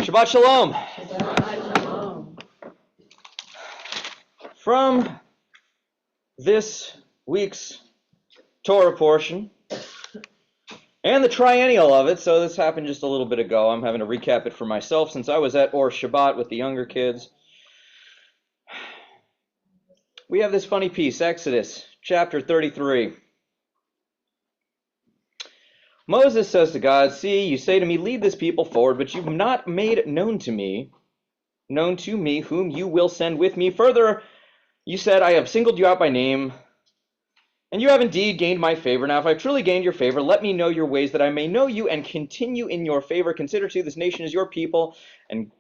Shabbat Shalom. Shabbat Shalom. From this week's Torah portion and the triennial of it, so this happened just a little bit ago. I'm having to recap it for myself since I was at Or Shabbat with the younger kids. We have this funny piece, Exodus chapter 33. Moses says to God, "See, you say to me, lead this people forward, but you've not made known to me whom you will send with me. Further, you said, I have singled you out by name, and you have indeed gained my favor. Now, if I've truly gained your favor, let me know your ways, that I may know you and continue in your favor. Consider, too, this nation is your people." And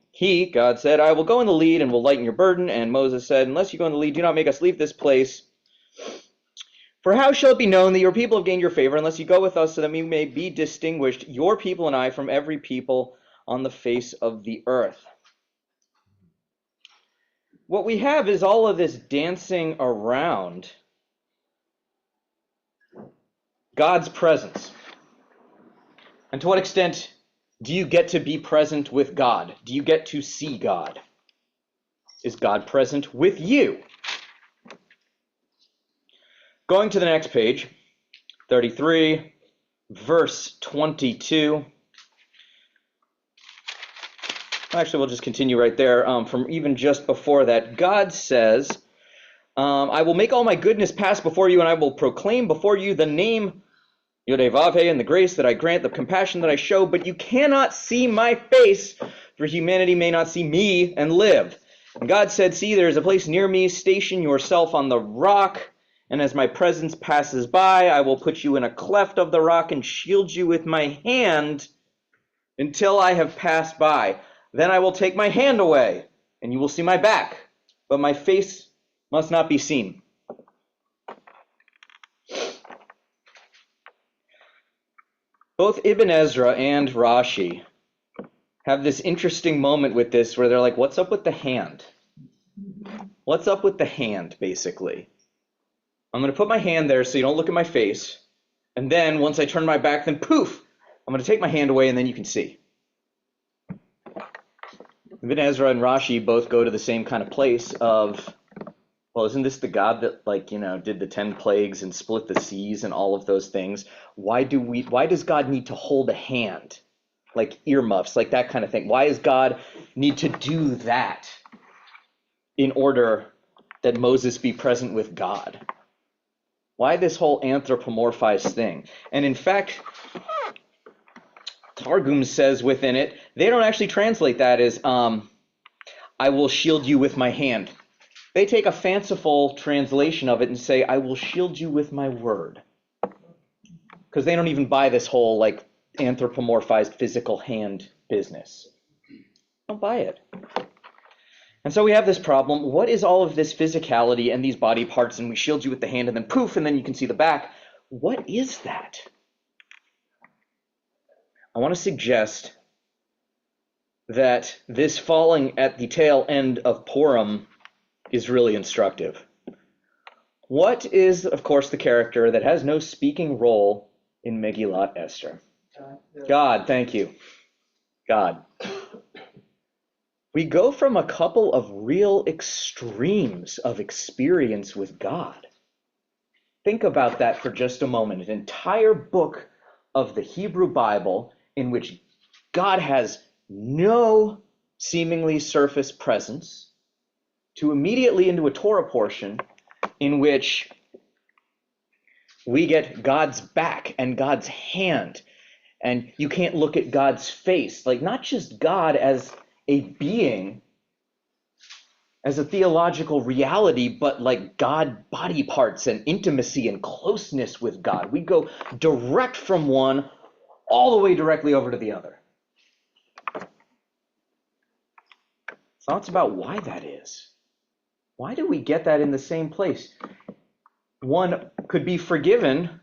God said, "I will go in the lead and will lighten your burden." And Moses said, "Unless you go in the lead, do not make us leave this place. For how shall it be known that your people have gained your favor, unless you go with us, so that we may be distinguished, your people and I, from every people on the face of the earth?" What we have is all of this dancing around God's presence. And to what extent do you get to be present with God? Do you get to see God? Is God present with you? Going to the next page, 33, verse 22. Actually, we'll just continue right there. From even just before that, God says, "I will make all my goodness pass before you, and I will proclaim before you the name Yodevavhe, and the grace that I grant, the compassion that I show, but you cannot see my face, for humanity may not see me and live." And God said, "See, there is a place near me. Station yourself on the rock, and as my presence passes by, I will put you in a cleft of the rock and shield you with my hand until I have passed by. Then I will take my hand away, and you will see my back, but my face must not be seen." Both Ibn Ezra and Rashi have this interesting moment with this where they're like, what's up with the hand? What's up with the hand, basically? I'm going to put my hand there so you don't look at my face, and then once I turn my back, then poof, I'm going to take my hand away, and then you can see. Ibn Ezra and Rashi both go to the same kind of place of, well, isn't this the God that, did the 10 plagues and split the seas and all of those things? Why does God need to hold a hand? Like earmuffs, like that kind of thing. Why does God need to do that in order that Moses be present with God? Why this whole anthropomorphized thing? And in fact, Targum says within it, they don't actually translate that as, "I will shield you with my hand." They take a fanciful translation of it and say, "I will shield you with my word." Because they don't even buy this whole anthropomorphized physical hand business. Don't buy it. And so we have this problem. What is all of this physicality and these body parts, and we shield you with the hand and then poof, and then you can see the back? What is that? I want to suggest that this falling at the tail end of Purim is really instructive. What is, of course, the character that has no speaking role in Megillat Esther? God, thank you. God. We go from a couple of real extremes of experience with God. Think about that for just a moment. An entire book of the Hebrew Bible in which God has no seemingly surface presence, to immediately into a Torah portion in which we get God's back and God's hand, and you can't look at God's face. Not just God as a being, as a theological reality, but God body parts and intimacy and closeness with God. We go direct from one all the way directly over to the other. Thoughts about why that is? Why do we get that in the same place? One could be forgiven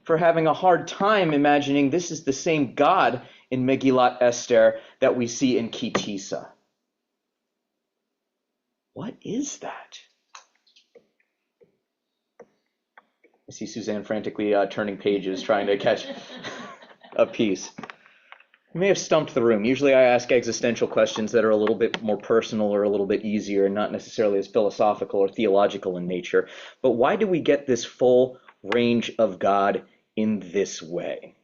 for having a hard time imagining this is the same God in Megillat Esther that we see in Ki Tisa. What is that? I see Suzanne frantically turning pages, trying to catch a piece. You may have stumped the room. Usually I ask existential questions that are a little bit more personal or a little bit easier, not necessarily as philosophical or theological in nature. But why do we get this full range of God in this way?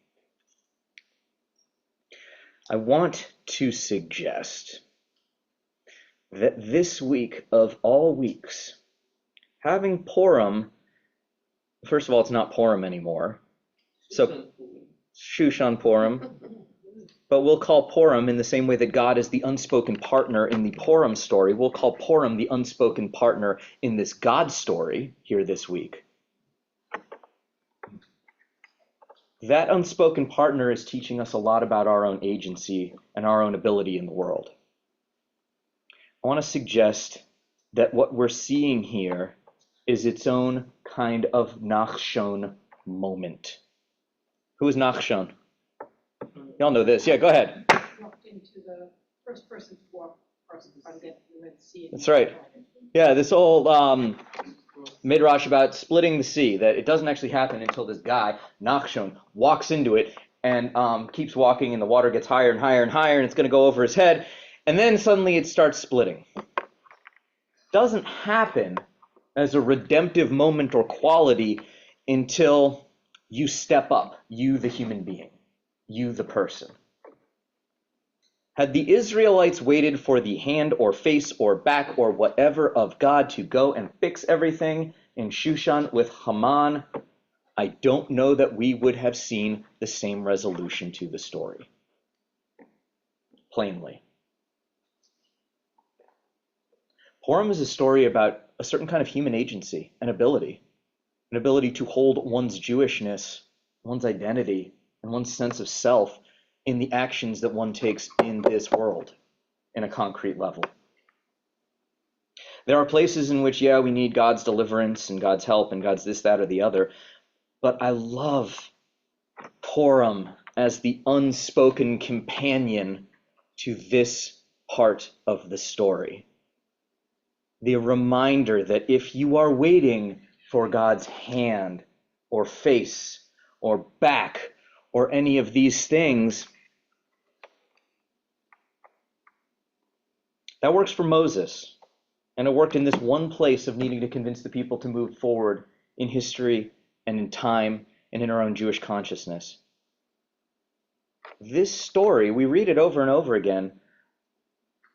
I want to suggest that this week of all weeks, having Purim, first of all, it's not Purim anymore. So Shushan Purim. But we'll call Purim in the same way that God is the unspoken partner in the Purim story. We'll call Purim the unspoken partner in this God story here this week. That unspoken partner is teaching us a lot about our own agency and our own ability in the world. I want to suggest that what we're seeing here is its own kind of Nachshon moment. Who is Nachshon? Y'all know this. Yeah, go ahead. Walked into the first person to walk across the front of the Red Sea. That's right. Yeah, this old midrash about splitting the sea, that it doesn't actually happen until this guy, Nachshon, walks into it and keeps walking, and the water gets higher and higher and higher, and it's going to go over his head, and then suddenly it starts splitting. Doesn't happen as a redemptive moment or quality until you step up, you the human being, you the person. Had the Israelites waited for the hand or face or back or whatever of God to go and fix everything in Shushan with Haman, I don't know that we would have seen the same resolution to the story. Plainly. Purim is a story about a certain kind of human agency and ability, an ability to hold one's Jewishness, one's identity, and one's sense of self in the actions that one takes in this world in a concrete level. There are places in which, we need God's deliverance and God's help and God's this, that, or the other. But I love Purim as the unspoken companion to this part of the story. The reminder that if you are waiting for God's hand or face or back or any of these things, that works for Moses. And it worked in this one place of needing to convince the people to move forward in history and in time and in our own Jewish consciousness. This story, we read it over and over again,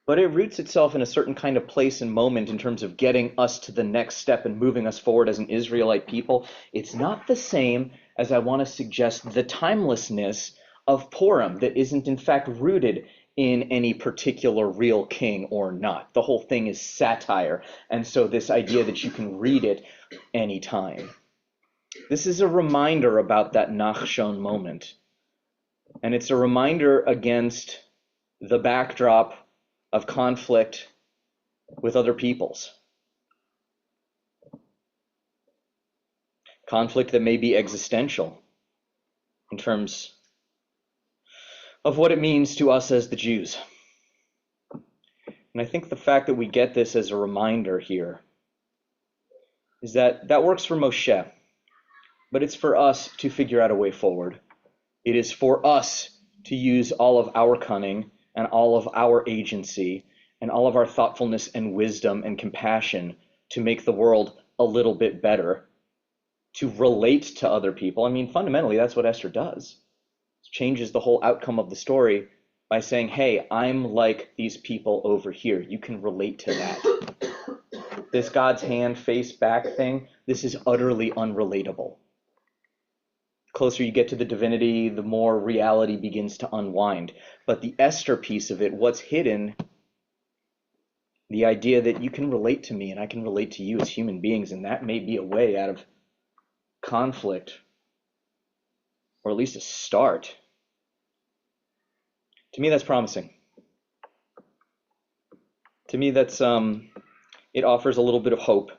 but it roots itself in a certain kind of place and moment in terms of getting us to the next step and moving us forward as an Israelite people. It's not the same as I want to suggest the timelessness of Purim that isn't in fact rooted in any particular real king or not. The whole thing is satire, and so this idea that you can read it anytime. This is a reminder about that Nachshon moment, and it's a reminder against the backdrop of conflict with other peoples. Conflict that may be existential in terms of what it means to us as the Jews. And I think the fact that we get this as a reminder here is that works for Moshe, but it's for us to figure out a way forward. It is for us to use all of our cunning and all of our agency and all of our thoughtfulness and wisdom and compassion to make the world a little bit better, to relate to other people. I mean, fundamentally, that's what Esther does. Changes the whole outcome of the story by saying, hey, I'm like these people over here. You can relate to that. This God's hand, face, back thing, this is utterly unrelatable. The closer you get to the divinity, the more reality begins to unwind. But the Esther piece of it, what's hidden, the idea that you can relate to me and I can relate to you as human beings, and that may be a way out of conflict, or at least a start. To me, that's promising. To me, that's it offers a little bit of hope,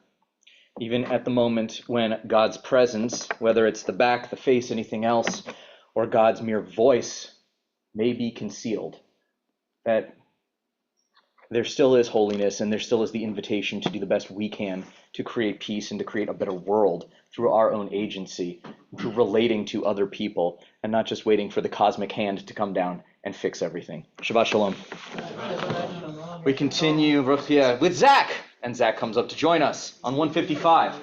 even at the moment when God's presence, whether it's the back, the face, anything else, or God's mere voice, may be concealed. That there still is holiness, and there still is the invitation to do the best we can to create peace and to create a better world through our own agency, through relating to other people, and not just waiting for the cosmic hand to come down and fix everything. Shabbat Shalom. We continue with Zach, and Zach comes up to join us on 155.